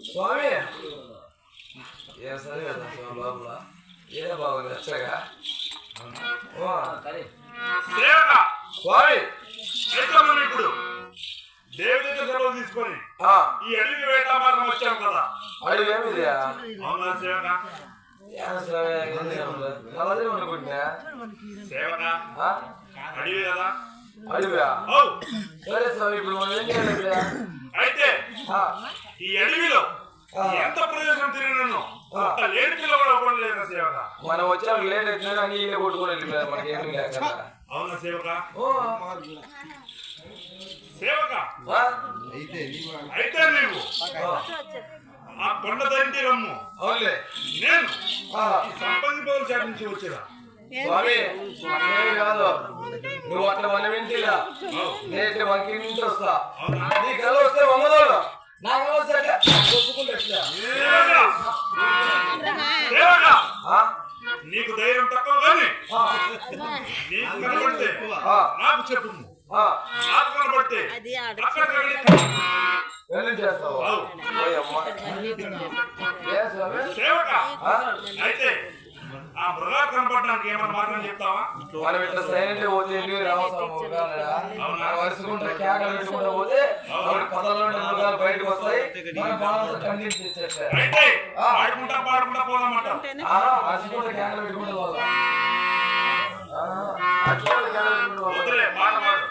స్వామి ఏ సరే కదా లోపల ఏ బాగుంది వచ్చాగా స్వామి ఇప్పుడు దేవుడి దగ్గర సెలవు తీసుకొని ఈ అడవి వేట మార్గం వచ్చాం కదా. అడవి ఏమిది? అవునా సేవక? సేవక అడవి కదా. అడవియా? సరే స్వామి ఇప్పుడు మనం ఏం చేయాలి? అయితే ఈ అడవిలో ఎంత ప్రయోజనం తిరిగినాను లేని పిల్ల కూడా కొనలేదు సేవక. మనం వచ్చాక లేట్ అవుతుందని నీళ్ళే కొట్టుకుని వెళ్ళిపోయారు మనకి ఏమి లేక. అవునా సేవక? సేవక అయితే నీవు ఆ కొండ దంటి రమ్ము. అవునులే నేను సంపంగి చాటించి వచ్చేదా. స్వామి ఏమి కాదు, నువ్వు అట్లా మన వింటిలా నేను మనకి ఇంటి వస్తా. నీకు కల వస్తే వంగదోడు, నాకు వస్తే నీకు ధైర్యం తక్కువ కానీ నీకు కనబడితే నాకు చెప్పు. నాకు కనబడితే సేవక అయితే ఆ మృగాలు కనపడడానికి ఏమన్నా మార్గం చెప్తావా? మనం ఇట్లా సైలెంట్ పోతే వరుసకుంటే కేకలు పెట్టుకుంటూ పోతే పదల్లో మృగాలు బయటకు వస్తాయి. అయితే ఆడుకుంటా పాడుకుంటా పోదామంట. అరుచుకుంటే కేకలు పెట్టుకుంటూ పోదాం. వదిలే మాట మాడు.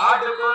ఆడుకు